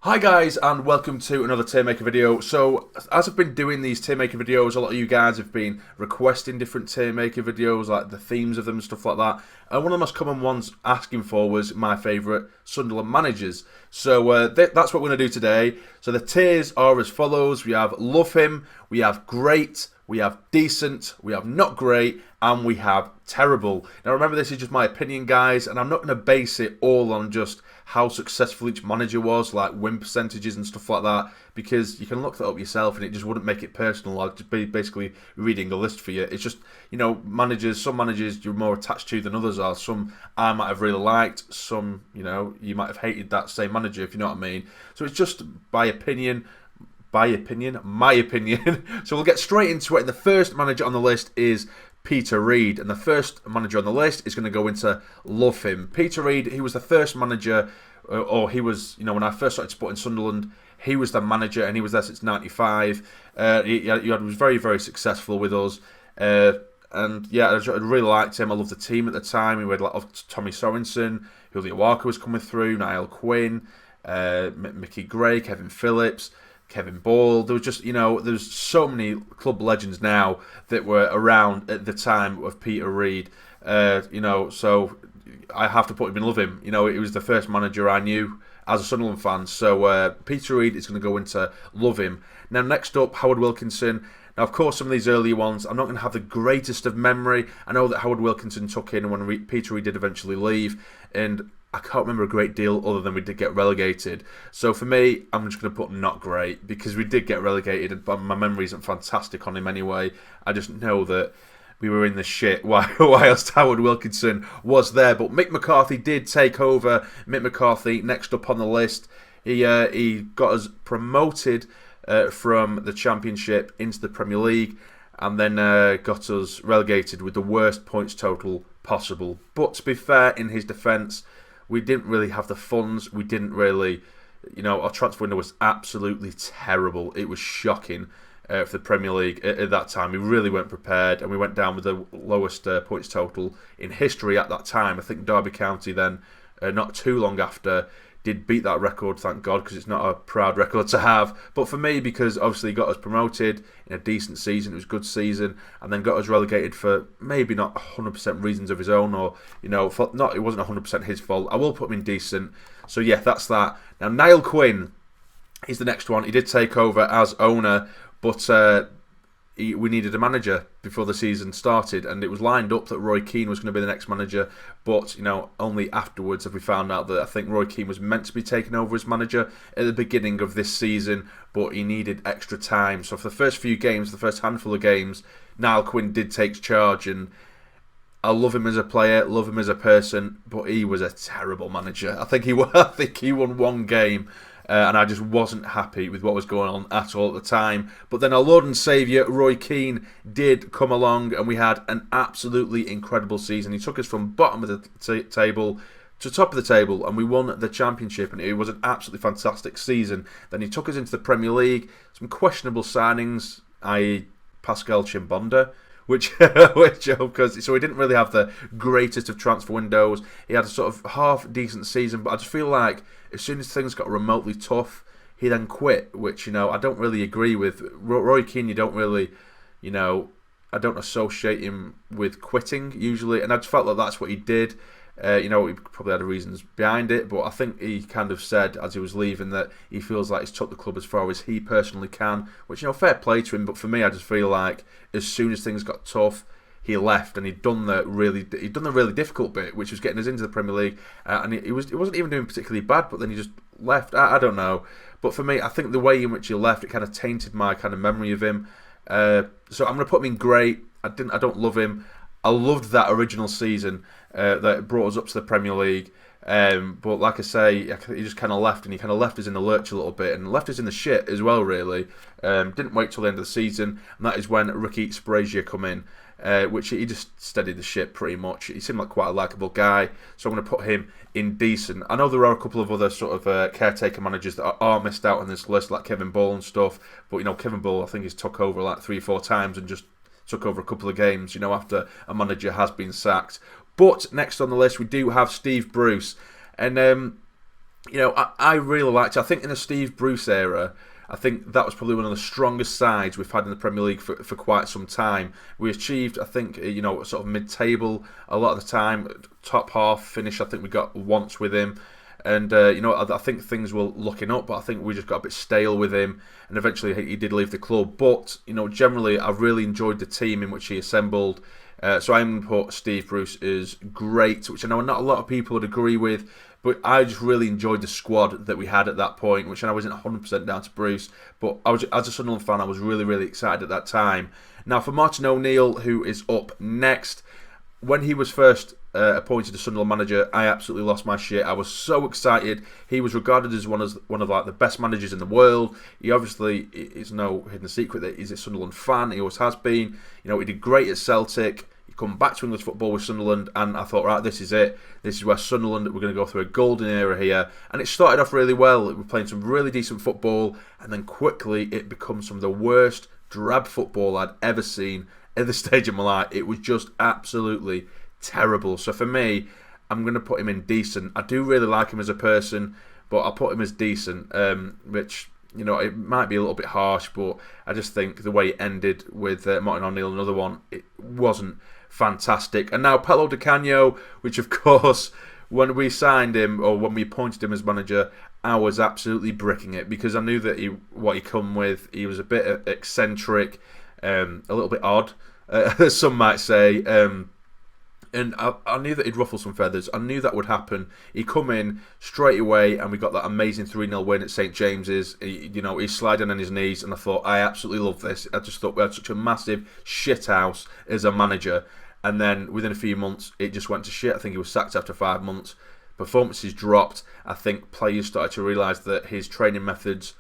Hi guys, and welcome to another Tier Maker video. So, as I've been doing these Tier Maker videos, a lot of you guys have been requesting different Tier Maker videos, like the themes of them and stuff like that. And one of the most common ones asking for was my favourite Sunderland managers. So that's what we're going to do today. So the tiers are as follows. We have love him, we have great, we have decent, we have not great, and we have terrible. Now remember, this is just my opinion, guys, and I'm not going to base it all on just how successful each manager was, like win percentages and stuff like that, because you can look that up yourself and it just wouldn't make it personal. I'd just be basically reading a list for you. It's just, you know, managers, some managers you're more attached to than others are. Some I might have really liked, some, you know, you might have hated that same manager, if you know what I mean. So it's just by opinion. My opinion. So we'll get straight into it. And the first manager on the list is Peter Reid, and the first manager on the list is going to go into love him. Peter Reid, he was the first manager, or he was, you know, when I first started supporting Sunderland, he was the manager, and he was there since '95. He was very, very successful with us, and yeah, I really liked him. I loved the team at the time. We had like Tommy Sorensen, Julio Walker was coming through, Niall, Quinn, Mickey Gray, Kevin Phillips, Kevin Ball. There was just, you know, there's so many club legends now that were around at the time of Peter Reid. You know, so I have to put him in love him. You know, he was the first manager I knew as a Sunderland fan. So Peter Reid is going to go into love him. Now next up, Howard Wilkinson. Now, of course, some of these earlier ones, I'm not going to have the greatest of memory. I know that Howard Wilkinson took in when Peter Reid did eventually leave, and I can't remember a great deal other than we did get relegated. So for me, I'm just going to put not great, because we did get relegated, but my memory isn't fantastic on him anyway. I just know that we were in the shit whilst Howard Wilkinson was there. But Mick McCarthy did take over. Mick McCarthy, next up on the list, he got us promoted from the Championship into the Premier League, and then got us relegated with the worst points total possible. But to be fair, in his defence, we didn't really have the funds. We didn't really, you know, our transfer window was absolutely terrible. It was shocking for the Premier League at that time. We really weren't prepared, and we went down with the lowest points total in history at that time. I think Derby County then, not too long after, did beat that record, thank God, because it's not a proud record to have. But for me, because obviously he got us promoted in a decent season, it was a good season, and then got us relegated for maybe not 100% reasons of his own, or, you know, it wasn't 100% his fault. I will put him in decent. So yeah, that's that. Now Niall Quinn is the next one. He did take over as owner, but we needed a manager before the season started, and it was lined up that Roy Keane was going to be the next manager, but, you know, only afterwards have we found out that I think Roy Keane was meant to be taking over as manager at the beginning of this season, but he needed extra time. So for the first few games, the first handful of games, Niall Quinn did take charge, and I love him as a player, love him as a person, but he was a terrible manager. I think he won one game, and I just wasn't happy with what was going on at all at the time. But then our Lord and Saviour, Roy Keane, did come along, and we had an absolutely incredible season. He took us from bottom of the table to top of the table, and we won the Championship, and it was an absolutely fantastic season. Then he took us into the Premier League, some questionable signings, i.e. Pascal Chimbonda, which because so he didn't really have the greatest of transfer windows. He had a sort of half decent season, but I just feel like as soon as things got remotely tough, he then quit, which, you know, I don't really agree with. Roy Keane, you don't really, you know, I don't associate him with quitting usually, and I just felt like that's what he did. You know, he probably had reasons behind it, but I think he kind of said as he was leaving that he feels like he's took the club as far as he personally can, which, you know, fair play to him. But for me, I just feel like as soon as things got tough, he left, and he'd done the really difficult bit, which was getting us into the Premier League, and he wasn't even doing particularly bad, but then he just left. I don't know, but for me, I think the way in which he left, it kind of tainted my kind of memory of him. So I'm going to put him in great. I don't love him. I loved that original season that brought us up to the Premier League. But like I say, he just kind of left, and he kind of left us in the lurch a little bit, and left us in the shit as well, really. Didn't wait till the end of the season, and that is when Ricky Sprazier come in, which he just steadied the ship pretty much. He seemed like quite a likeable guy, so I'm going to put him in decent. I know there are a couple of other sort of caretaker managers that are missed out on this list, like Kevin Ball and stuff, but, you know, Kevin Ball, I think he's took over like 3 or 4 times and just took over a couple of games, you know, after a manager has been sacked. But next on the list, we do have Steve Bruce. And I really liked it. I think in the Steve Bruce era, I think that was probably one of the strongest sides we've had in the Premier League for quite some time. We achieved, I think, sort of mid-table a lot of the time. Top half finish, I think we got once with him. And, I think things were looking up, but I think we just got a bit stale with him. And eventually he did leave the club. But, generally, I really enjoyed the team in which he assembled. So I'm going to put Steve Bruce as great, which I know not a lot of people would agree with. But I just really enjoyed the squad that we had at that point, which I know wasn't 100% down to Bruce. But as a Sunderland fan, I was really, really excited at that time. Now, for Martin O'Neill, who is up next, when he was first appointed as Sunderland manager, I absolutely lost my shit. I was so excited. He was regarded as one of like the best managers in the world. He obviously is no hidden secret that he's a Sunderland fan. He always has been. He did great at Celtic. Come back to English football with Sunderland, and I thought, right, this is it. This is where Sunderland, we're going to go through a golden era here. And it started off really well. We're playing some really decent football, and then quickly it becomes some of the worst drab football I'd ever seen at this stage of my life. It was just absolutely terrible. So for me, I'm going to put him in decent. I do really like him as a person, but I'll put him as decent, which... it might be a little bit harsh, but I just think the way it ended with Martin O'Neill, another one, it wasn't fantastic. And now Paolo Di Canio, which of course, when we signed him, or when we appointed him as manager, I was absolutely bricking it, because I knew that what he come with, he was a bit eccentric, a little bit odd, some might say, and I knew that he'd ruffle some feathers. I knew that would happen. He come in straight away, and we got that amazing 3-0 win at St James's. He's sliding on his knees, and I thought, I absolutely love this. I just thought we had such a massive shithouse as a manager. And then within a few months, it just went to shit. I think he was sacked after 5 months. Performances dropped. I think players started to realise that his training methods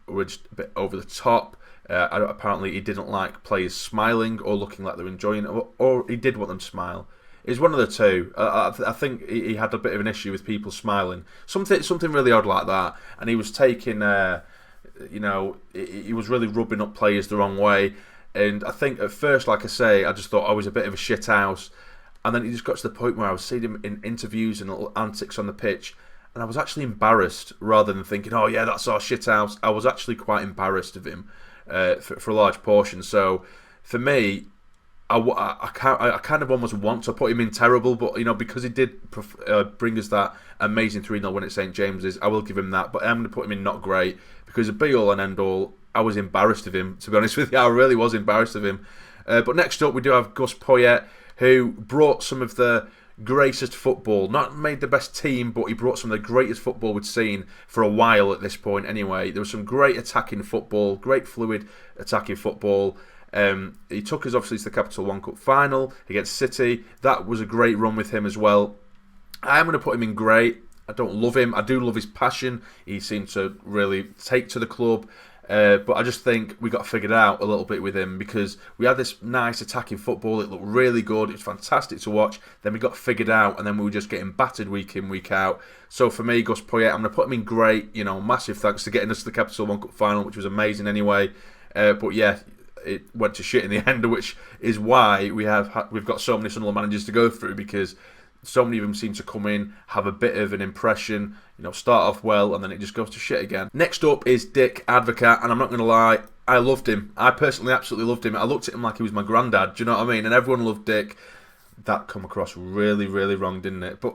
were just a bit over the top. Apparently, he didn't like players smiling or looking like they were enjoying it, or he did want them to smile. It's one of the two. I think he had a bit of an issue with people smiling. Something really odd like that. And he was taking, he was really rubbing up players the wrong way. And I think at first, like I say, I just thought I was a bit of a shit house. And then he just got to the point where I was seeing him in interviews and little antics on the pitch. And I was actually embarrassed, rather than thinking, oh yeah, that's our shit house. I was actually quite embarrassed of him for a large portion. So for me, I kind of almost want to put him in terrible, but because he did bring us that amazing 3-0 win at St James's, I will give him that. But I'm going to put him in not great, because of be all and end all, I was embarrassed of him, to be honest with you. I really was embarrassed of him. But next up, we do have Gus Poyet, who brought some of the greatest football. Not made the best team, but he brought some of the greatest football we'd seen for a while at this point anyway. There was some great attacking football, great fluid attacking football. He took us obviously to the Capital One Cup final against City. That was a great run with him as well. I am going to put him in great. I don't love him. I do love his passion. He seemed to really take to the club. But I just think we got figured out a little bit with him, because we had this nice attacking football. It looked really good. It was fantastic to watch. Then we got figured out, and then we were just getting battered week in, week out. So for me, Gus Poyet, I'm going to put him in great. Massive thanks for getting us to the Capital One Cup final, which was amazing anyway. But yeah, it went to shit in the end, which is why we've got so many Sunderland managers to go through, because so many of them seem to come in, have a bit of an impression, start off well, and then it just goes to shit again. Next up is Dick Advocaat, and I'm not going to lie, I loved him. I personally absolutely loved him. I looked at him like he was my granddad, do you know what I mean? And everyone loved Dick. That come across really, really wrong, didn't it? But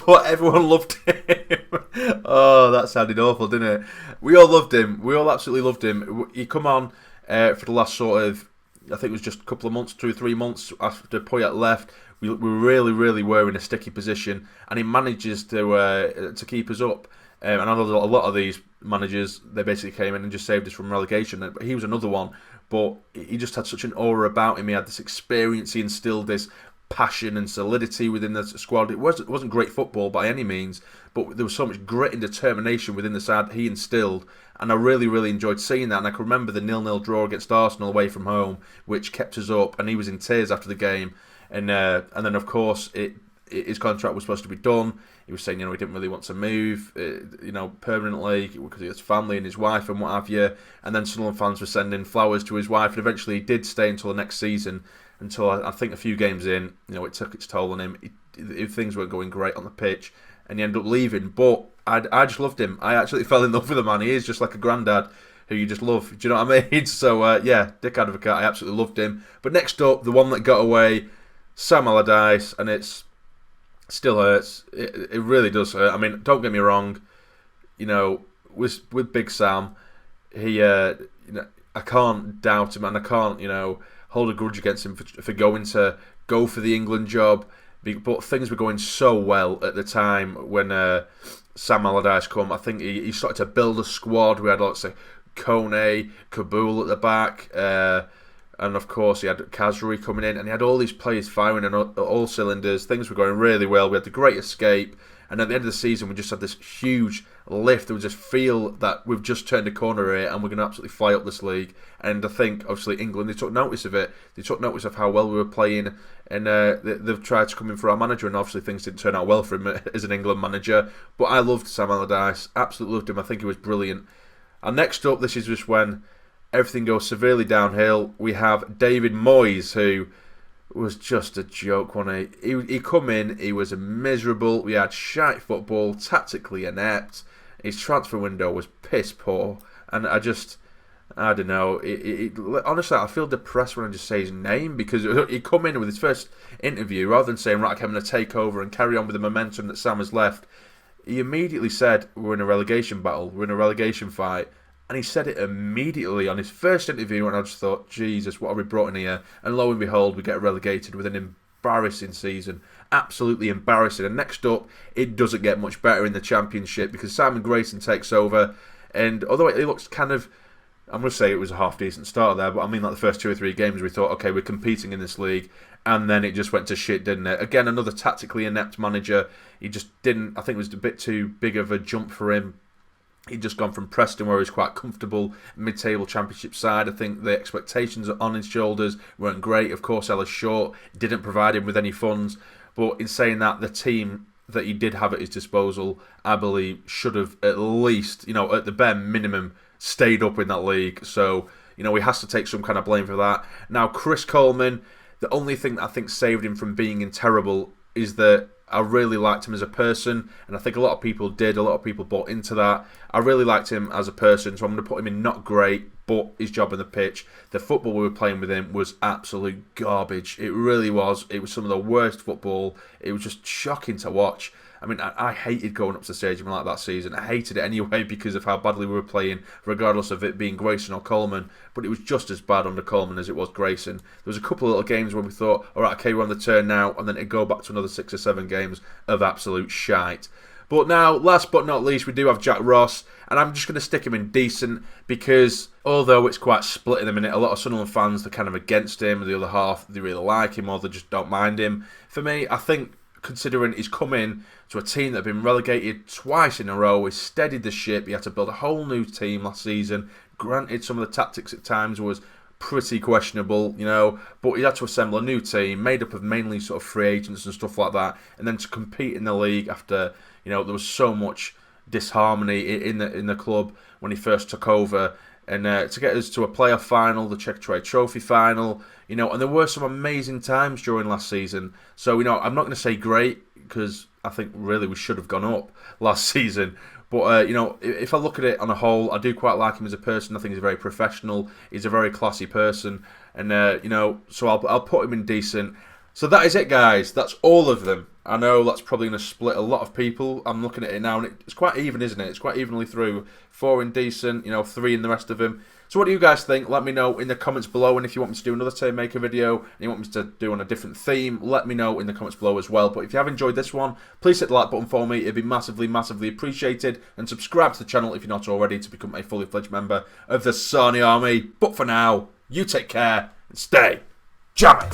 but everyone loved him. Oh, that sounded awful, didn't it? We all loved him. We all absolutely loved him. He come on for the last sort of, I think it was just a couple of months, 2 or 3 months after Poyet left. We really, really were in a sticky position, and he manages to keep us up. And I know a lot of these managers, they basically came in and just saved us from relegation. But he was another one. But he just had such an aura about him. He had this experience. He instilled this passion and solidity within the squad. It wasn't great football by any means, but there was so much grit and determination within the side that he instilled. And I really, really enjoyed seeing that. And I can remember the 0-0 draw against Arsenal away from home, which kept us up. And he was in tears after the game. And then, of course, his contract was supposed to be done. He was saying, he didn't really want to move, permanently, because he has family and his wife and what have you. And then Sunderland fans were sending flowers to his wife, and eventually he did stay until the next season. Until I think a few games in, it took its toll on him. Things weren't going great on the pitch, and he ended up leaving. But I just loved him. I actually fell in love with the man. He is just like a granddad who you just love. Do you know what I mean? So, yeah, Dick Advocaat, I absolutely loved him. But next up, the one that got away, Sam Allardyce, and it still hurts. It really does hurt. I mean, don't get me wrong, you know, with Big Sam, he, you know, I can't doubt him, and I can't, you know, hold a grudge against him for going to go for the England job. But things were going so well at the time when Sam Allardyce come. I think he started to build a squad. We had, let's say, Kone, Kabul at the back, and of course he had Kazri coming in, and he had all these players firing on all cylinders. Things were going really well. We had the great escape, and at the end of the season we just had this huge lift. We just feel that we've just turned a corner here and we're going to absolutely fly up this league. And I think obviously England, they took notice of it. They took notice of how well we were playing, and they've tried to come in for our manager, and obviously things didn't turn out well for him as an England manager. But I loved Sam Allardyce, absolutely loved him. I think he was brilliant. And next up, this is just when everything goes severely downhill. We have David Moyes, who was just a joke, wasn't he? He come in, he was miserable. We had shite football, tactically inept. His transfer window was piss poor, and I don't know. Honestly, I feel depressed when I just say his name, because he come in with his first interview, rather than saying, right, I'm going to take over and carry on with the momentum that Sam has left, he immediately said, we're in a relegation battle, we're in a relegation fight. And he said it immediately on his first interview, and I just thought, Jesus, what have we brought in here? And lo and behold, we get relegated with an embarrassing season. Absolutely embarrassing. And next up, it doesn't get much better in the Championship, because Simon Grayson takes over. And although it looks kind of, I'm going to say it was a half-decent start there, but I mean like the first 2 or 3 games we thought, okay, we're competing in this league. And then it just went to shit, didn't it? Again, another tactically inept manager. He just didn't, I think it was a bit too big of a jump for him. He'd just gone from Preston, where he's quite comfortable, mid-table Championship side. I think the expectations on his shoulders weren't great. Of course, Ellis Short didn't provide him with any funds. But in saying that, the team that he did have at his disposal, I believe, should have at least, you know, at the bare minimum, stayed up in that league. So, you know, he has to take some kind of blame for that. Now, Chris Coleman, the only thing that I think saved him from being in terrible is that I really liked him as a person, and I think a lot of people did. A lot of people bought into that. I really liked him as a person, so I'm going to put him in not great, but his job on the pitch. The football we were playing with him was absolute garbage. It really was. It was some of the worst football. It was just shocking to watch. I mean, I hated going up to the stadium like that season. I hated it anyway because of how badly we were playing, regardless of it being Grayson or Coleman. But it was just as bad under Coleman as it was Grayson. There was a couple of little games where we thought, all right, okay, we're on the turn now, and then it'd go back to another 6 or 7 games of absolute shite. But now, last but not least, we do have Jack Ross, and I'm just going to stick him in decent, because although it's quite split in the minute, a lot of Sunderland fans, they're kind of against him, and the other half, they really like him, or they just don't mind him. For me, I think, considering he's come in to a team that have been relegated twice in a row, he's steadied the ship, he had to build a whole new team last season. Granted, some of the tactics at times was pretty questionable, you know, but he had to assemble a new team made up of mainly sort of free agents and stuff like that, and then to compete in the league after, you know, there was so much disharmony in the club when he first took over, and to get us to a playoff final, the Checkatrade Trophy final, you know, and there were some amazing times during last season. So, you know, I'm not going to say great, because I think really we should have gone up last season. But, you know, if I look at it on a whole, I do quite like him as a person. I think he's very professional. He's a very classy person. And, you know, so I'll put him in decent. So that is it, guys. That's all of them. I know that's probably going to split a lot of people. I'm looking at it now, and it's quite even, isn't it? It's quite evenly through. 4 in decent, you know, 3 in the rest of them. So what do you guys think? Let me know in the comments below, and if you want me to do another Team Maker video, and you want me to do on a different theme, let me know in the comments below as well. But if you have enjoyed this one, please hit the like button for me. It'd be massively, massively appreciated. And subscribe to the channel if you're not already, to become a fully fledged member of the Sarny Army. But for now, you take care and stay jammy.